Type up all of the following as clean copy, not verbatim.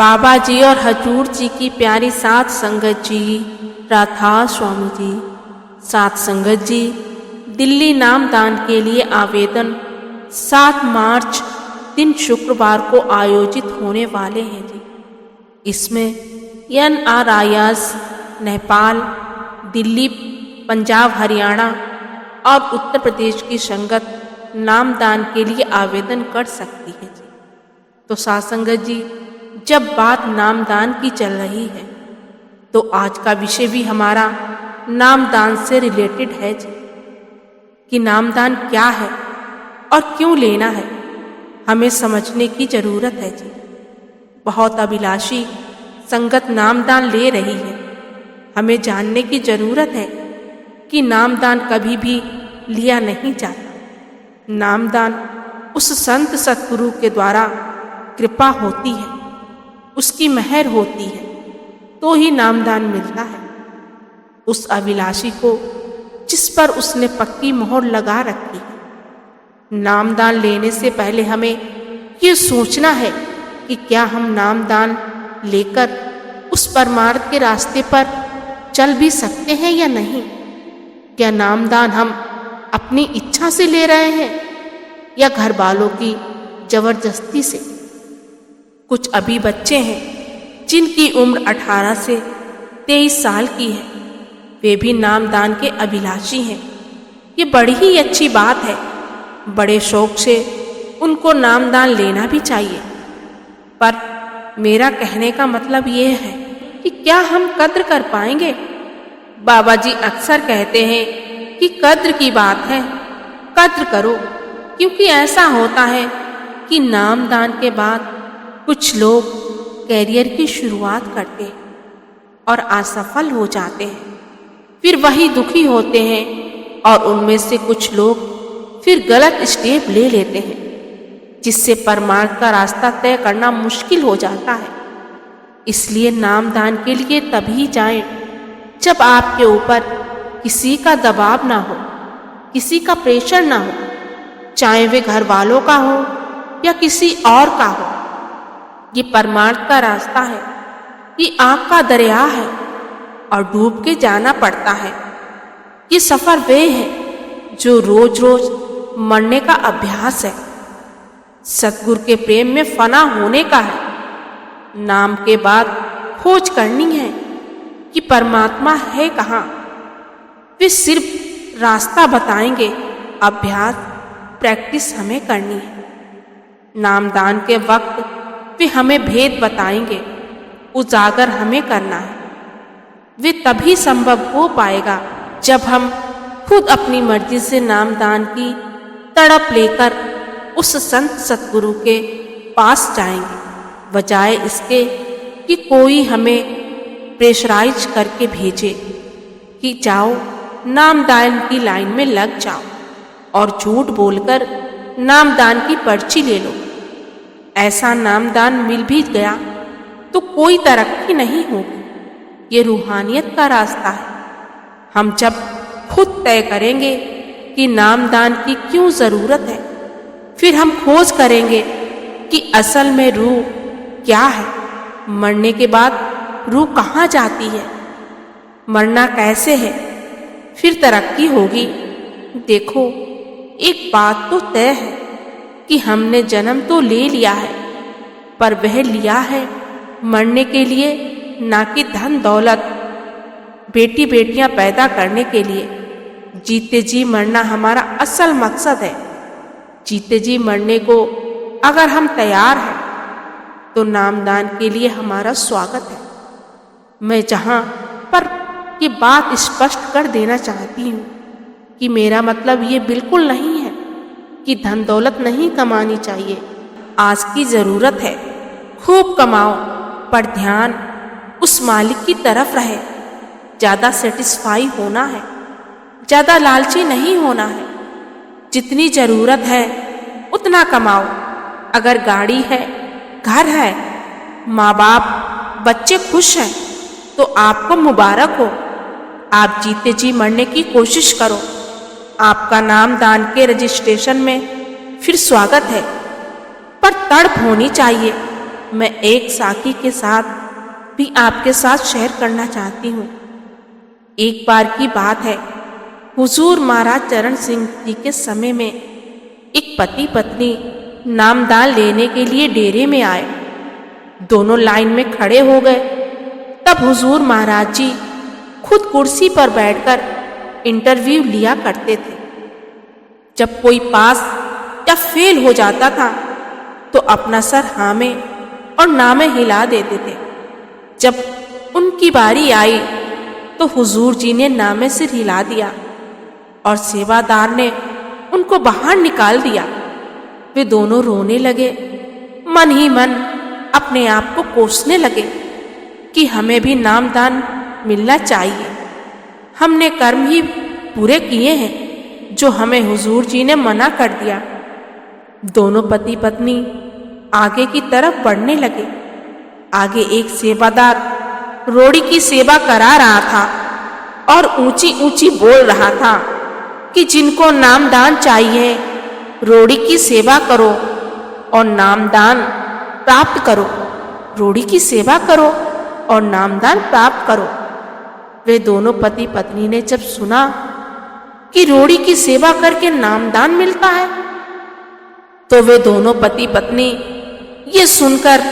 बाबा जी और हजूर जी की प्यारी साध संगत जी, राधा स्वामी जी। साध संगत जी, दिल्ली नामदान के लिए आवेदन 7 मार्च दिन शुक्रवार को आयोजित होने वाले हैं जी। इसमें NRIs नेपाल, दिल्ली, पंजाब, हरियाणा और उत्तर प्रदेश की संगत नामदान के लिए आवेदन कर सकती है जी। तो साध संगत जी, जब बात नामदान की चल रही है तो आज का विषय भी हमारा नामदान से रिलेटेड है जी, कि नामदान क्या है और क्यों लेना है, हमें समझने की जरूरत है जी। बहुत अभिलाषी संगत नामदान ले रही है। हमें जानने की जरूरत है कि नामदान कभी भी लिया नहीं जाता। नामदान उस संत सतगुरु के द्वारा कृपा होती है, उसकी मेहर होती है तो ही नामदान मिलता है। उस अभिलाषी को जिस पर उसने पक्की मोहर लगा रखी है। नामदान लेने से पहले हमें ये सोचना है कि क्या हम नामदान लेकर उस परमार्थ के रास्ते पर चल भी सकते हैं या नहीं। क्या नामदान हम अपनी इच्छा से ले रहे हैं या घर वालों की जबरदस्ती से। कुछ अभी बच्चे हैं जिनकी उम्र 18 से 23 साल की है, वे भी नामदान के अभिलाषी हैं। ये बड़ी ही अच्छी बात है। बड़े शौक से उनको नामदान लेना भी चाहिए। पर मेरा कहने का मतलब ये है कि क्या हम कद्र कर पाएंगे। बाबा जी अक्सर कहते हैं कि कद्र की बात है, कद्र करो। क्योंकि ऐसा होता है कि नामदान के बाद कुछ लोग कैरियर की शुरुआत करते हैं और असफल हो जाते हैं, फिर वही दुखी होते हैं और उनमें से कुछ लोग फिर गलत स्टेप ले लेते हैं, जिससे परमार्थ का रास्ता तय करना मुश्किल हो जाता है। इसलिए नामदान के लिए तभी जाएं जब आपके ऊपर किसी का दबाव ना हो, किसी का प्रेशर ना हो, चाहे वे घर वालों का हो या किसी और का हो। ये परमार्थ का रास्ता है, ये आग का दरिया है और डूब के जाना पड़ता है। ये सफर वे है जो रोज रोज मरने का अभ्यास है। सतगुरु के प्रेम में फना होने का है। नाम के बाद खोज करनी है कि परमात्मा है कहाँ। वे सिर्फ रास्ता बताएंगे, अभ्यास प्रैक्टिस हमें करनी है। नामदान के वक्त वे हमें भेद बताएंगे, उजागर हमें करना है। वे तभी संभव हो पाएगा जब हम खुद अपनी मर्जी से नामदान की तड़प लेकर उस संत सतगुरु के पास जाएंगे, बजाय इसके कि कोई हमें प्रेशराइज करके भेजे कि जाओ नामदान की लाइन में लग जाओ और झूठ बोलकर नामदान की पर्ची ले लो। ऐसा नामदान मिल भी गया तो कोई तरक्की नहीं होगी। ये रूहानियत का रास्ता है। हम जब खुद तय करेंगे कि नामदान की क्यों जरूरत है, फिर हम खोज करेंगे कि असल में रूह क्या है, मरने के बाद रूह कहाँ जाती है, मरना कैसे है, फिर तरक्की होगी। देखो, एक बात तो तय है कि हमने जन्म तो ले लिया है, पर वह लिया है मरने के लिए, ना कि धन दौलत बेटी बेटियां पैदा करने के लिए। जीते जी मरना हमारा असल मकसद है। जीते जी मरने को अगर हम तैयार हैं तो नामदान के लिए हमारा स्वागत है। मैं जहां पर ये बात स्पष्ट कर देना चाहती हूँ कि मेरा मतलब ये बिल्कुल नहीं है कि धन दौलत नहीं कमानी चाहिए। आज की ज़रूरत है खूब कमाओ, पर ध्यान उस मालिक की तरफ रहे। ज़्यादा सेटिस्फाई होना है, ज़्यादा लालची नहीं होना है। जितनी ज़रूरत है उतना कमाओ। अगर गाड़ी है, घर है, माँ बाप, बच्चे खुश हैं तो आपको मुबारक हो। आप जीते जी मरने की कोशिश करो। आपका नाम दान के रजिस्ट्रेशन में फिर स्वागत है, पर तड़प होनी चाहिए। मैं एक साखी के साथ भी आपके साथ शेयर करना चाहती हूँ। एक बार की बात है, हुजूर महाराज चरण सिंह जी के समय में एक पति पत्नी नामदान लेने के लिए डेरे में आए। दोनों लाइन में खड़े हो गए। तब हुजूर महाराज जी खुद कुर्सी पर बैठकर इंटरव्यू लिया करते थे। जब कोई पास या फेल हो जाता था तो अपना सर हाँ में और ना में हिला देते थे। जब उनकी बारी आई तो हुजूर जी ने ना में सिर हिला दिया और सेवादार ने उनको बाहर निकाल दिया। वे दोनों रोने लगे, मन ही मन अपने आप को कोसने लगे कि हमें भी नामदान मिलना चाहिए। हमने कर्म ही पूरे किए हैं जो हमें हुजूर जी ने मना कर दिया। दोनों पति पत्नी आगे की तरफ बढ़ने लगे। आगे एक सेवादार रोड़ी की सेवा करा रहा था और ऊंची ऊंची बोल रहा था कि जिनको नामदान चाहिए रोड़ी की सेवा करो और नामदान प्राप्त करो, रोड़ी की सेवा करो और नामदान प्राप्त करो। वे दोनों पति पत्नी ने जब सुना कि रोड़ी की सेवा करके नामदान मिलता है तो वे दोनों पति पत्नी ये सुनकर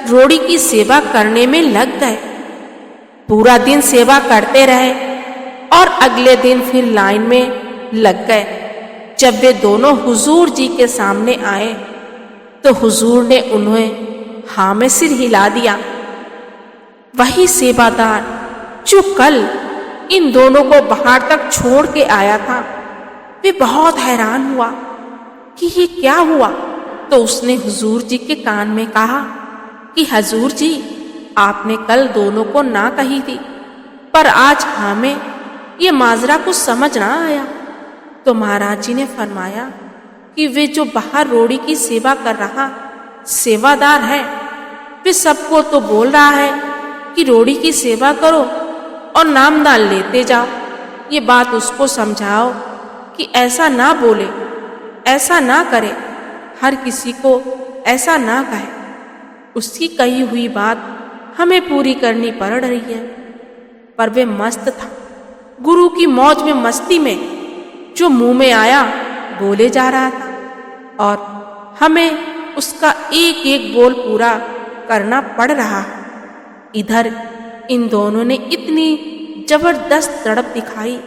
रोड़ी की सेवा करने में लग गए। पूरा दिन सेवा करते रहे और अगले दिन फिर लाइन में लग गए। जब वे दोनों हुजूर जी के सामने आए तो हुजूर ने उन्हें हाँ में सिर हिला दिया। वही सेवादार जो कल इन दोनों को बाहर तक छोड़ के आया था, वे बहुत हैरान हुआ कि ये क्या हुआ। तो उसने हुजूर जी के कान में कहा कि हुजूर जी, आपने कल दोनों को ना कही थी, पर आज हमें ये माजरा कुछ समझ ना आया। तो महाराज जी ने फरमाया कि वे जो बाहर रोड़ी की सेवा कर रहा सेवादार है, वे सबको तो बोल रहा है कि रोड़ी की सेवा करो और नामदान लेते जाओ। ये बात उसको समझाओ कि ऐसा ना बोले, ऐसा ना करे, हर किसी को ऐसा ना कहे। उसकी कही हुई बात हमें पूरी करनी पड़ रही है। पर वे मस्त था, गुरु की मौज में मस्ती में जो मुंह में आया बोले जा रहा था और हमें उसका एक एक बोल पूरा करना पड़ रहा है। इधर इन दोनों ने इतनी जबरदस्त तड़प दिखाई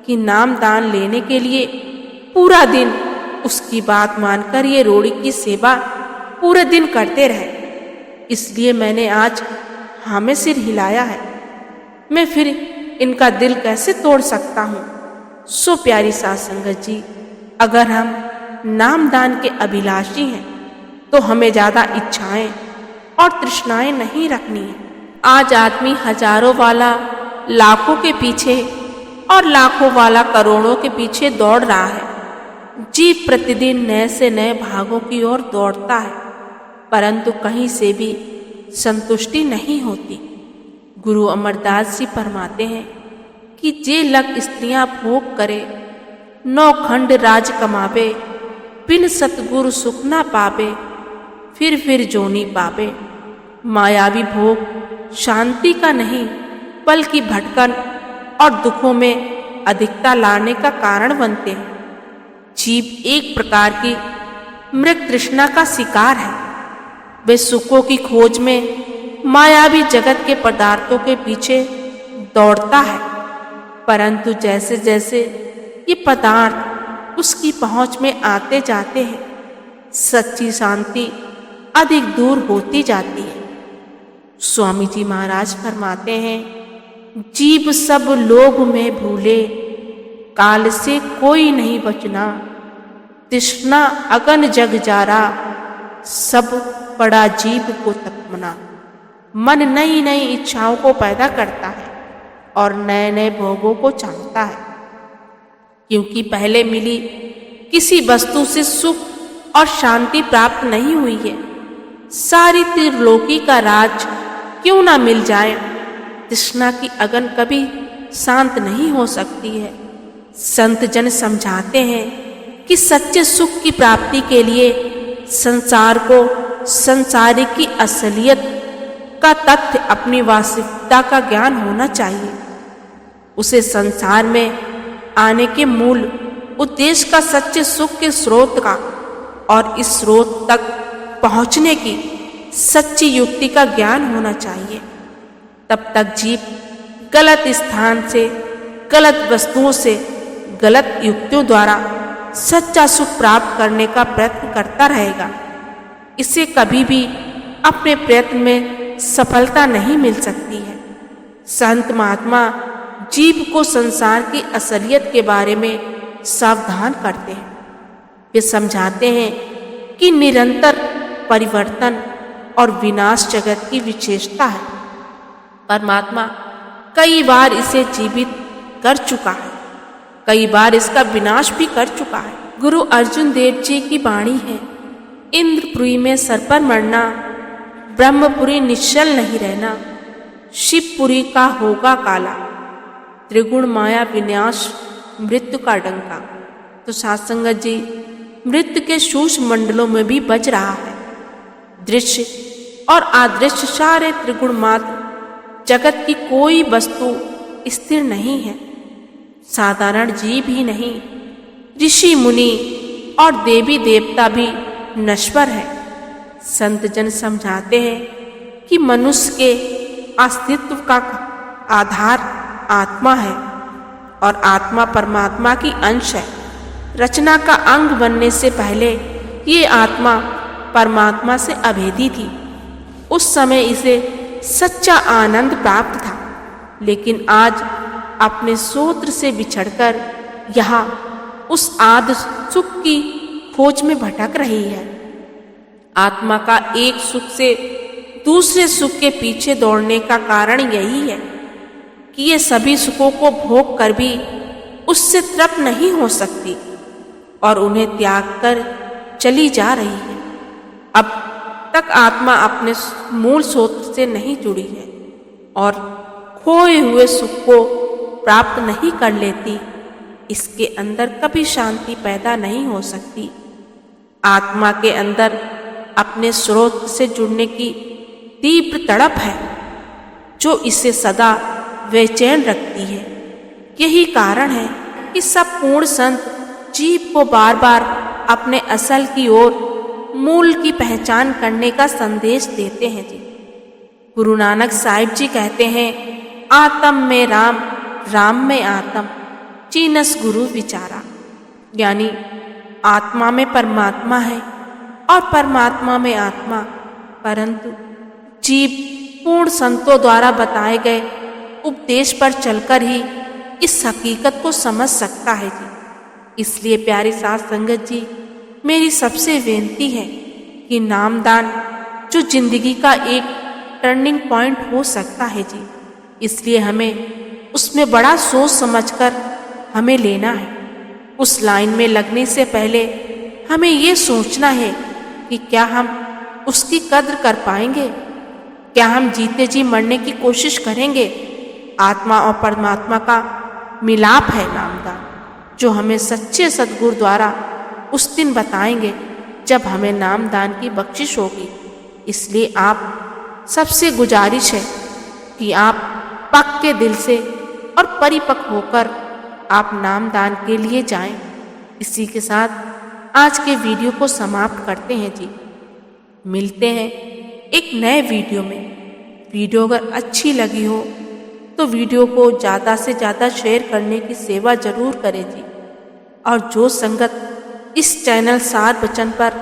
कि नामदान लेने के लिए पूरा दिन उसकी बात मानकर ये रोड़ी की सेवा पूरे दिन करते रहे। इसलिए मैंने आज हाँ में सिर हिलाया है। मैं फिर इनका दिल कैसे तोड़ सकता हूँ। सो प्यारी साध संगत जी, अगर हम नामदान के अभिलाषी हैं तो हमें ज़्यादा इच्छाएं और तृष्णाएं नहीं रखनी है। आज आदमी हजारों वाला लाखों के पीछे और लाखों वाला करोड़ों के पीछे दौड़ रहा है। जीव प्रतिदिन नए से नए भागों की ओर दौड़ता है, परंतु कहीं से भी संतुष्टि नहीं होती। गुरु अमरदास जी फरमाते हैं कि जे लग स्त्रियां भोग करे, 9 खंड राज कमावे, बिन सतगुरु सुख ना पावे, फिर जोनी पावे। मायावी भोग शांति का नहीं बल्कि भटकन और दुखों में अधिकता लाने का कारण बनते हैं। जीव एक प्रकार की मृग तृष्णा का शिकार है। वे सुखों की खोज में मायावी जगत के पदार्थों के पीछे दौड़ता है, परंतु जैसे जैसे ये पदार्थ उसकी पहुंच में आते जाते हैं, सच्ची शांति अधिक दूर होती जाती है। स्वामी जी महाराज फरमाते हैं, जीव सब लोभ में भूले, काल से कोई नहीं बचना, तृष्णा अगन जग जारा, सब पड़ा जीव को तपना। मन नई नई इच्छाओं को पैदा करता है और नए नए भोगों को चाहता है, क्योंकि पहले मिली किसी वस्तु से सुख और शांति प्राप्त नहीं हुई है। सारी त्रिलोकी का राज क्यों ना मिल जाए, तृष्णा की अगन कभी शांत नहीं हो सकती है। संत जन समझाते हैं कि सच्चे सुख की प्राप्ति के लिए संसार को संसारी की असलियत का तथ्य अपनी वास्तविकता का ज्ञान होना चाहिए। उसे संसार में आने के मूल उद्देश्य का, सच्चे सुख के स्रोत का और इस स्रोत तक पहुंचने की सच्ची युक्ति का ज्ञान होना चाहिए। तब तक जीव गलत स्थान से, गलत वस्तुओं से, गलत युक्तियों द्वारा सच्चा सुख प्राप्त करने का प्रयत्न करता रहेगा। इसे कभी भी अपने प्रयत्न में सफलता नहीं मिल सकती है। संत महात्मा जीव को संसार की असलियत के बारे में सावधान करते हैं। वे समझाते हैं कि निरंतर परिवर्तन और विनाश जगत की विशेषता है। परमात्मा कई बार इसे जीवित कर चुका है, कई बार इसका विनाश भी कर चुका है। गुरु अर्जुन देव जी की वाणी है, इंद्रपुरी में सर पर मरना, ब्रह्मपुरी निश्चल नहीं रहना, शिवपुरी का होगा काला, त्रिगुण माया विनाश मृत्यु का डंका। तो साध संगत जी, मृत्यु के सूक्ष्म मंडलों में भी बज रहा है। दृश्य और अदृश्य सारे त्रिगुण मात्र जगत की कोई वस्तु स्थिर नहीं है। साधारण जीव ही नहीं, ऋषि मुनि और देवी देवता भी नश्वर है। संत जन समझाते हैं कि मनुष्य के अस्तित्व का आधार आत्मा है और आत्मा परमात्मा की अंश है। रचना का अंग बनने से पहले ये आत्मा परमात्मा से अभेदी थी। उस समय इसे सच्चा आनंद प्राप्त था, लेकिन आज अपने सूत्र से बिछड़कर यहाँ उस आदि सुख की खोज में भटक रही है। आत्मा का एक सुख से दूसरे सुख के पीछे दौड़ने का कारण यही है कि ये सभी सुखों को भोग कर भी उससे तृप्त नहीं हो सकती और उन्हें त्याग कर चली जा रही है। अब तक आत्मा अपने मूल स्रोत से नहीं जुड़ी है और खोए हुए सुख को प्राप्त नहीं कर लेती। इसके अंदर कभी शांति पैदा नहीं हो सकती। आत्मा के अंदर अपने स्रोत से जुड़ने की तीव्र तड़प है जो इसे सदा बेचैन रखती है। यही कारण है कि सब पूर्ण संत जीव को बार बार अपने असल की ओर, मूल की पहचान करने का संदेश देते हैं जी। गुरु नानक साहिब जी कहते हैं, आत्म में राम, राम में आत्म, चीनस गुरु विचारा। यानी आत्मा में परमात्मा है और परमात्मा में आत्मा, परंतु जीव पूर्ण संतों द्वारा बताए गए उपदेश पर चलकर ही इस हकीकत को समझ सकता है जी। इसलिए प्यारी साध संगत जी, मेरी सबसे विनती है कि नामदान जो जिंदगी का एक टर्निंग पॉइंट हो सकता है जी, इसलिए हमें उसमें बड़ा सोच समझकर हमें लेना है। उस लाइन में लगने से पहले हमें ये सोचना है कि क्या हम उसकी कद्र कर पाएंगे, क्या हम जीते जी मरने की कोशिश करेंगे। आत्मा और परमात्मा का मिलाप है नामदान, जो हमें सच्चे सद्गुरु द्वारा उस दिन बताएंगे जब हमें नामदान की बख्शिश होगी। इसलिए आप सबसे गुजारिश है कि आप पक्के दिल से और परिपक्व होकर आप नामदान के लिए जाएं। इसी के साथ आज के वीडियो को समाप्त करते हैं जी। मिलते हैं एक नए वीडियो में। वीडियो अगर अच्छी लगी हो तो वीडियो को ज़्यादा से ज़्यादा शेयर करने की सेवा जरूर करें जी। और जो संगत इस चैनल सार वचन पर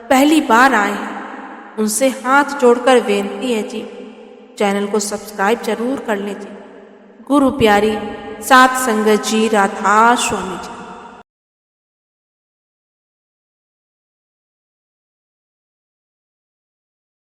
पहली बार आए हैं, उनसे हाथ जोड़कर विनती है जी, चैनल को सब्सक्राइब जरूर कर लें जी। गुरु प्यारी साध संगत जी, राधा स्वामी जी।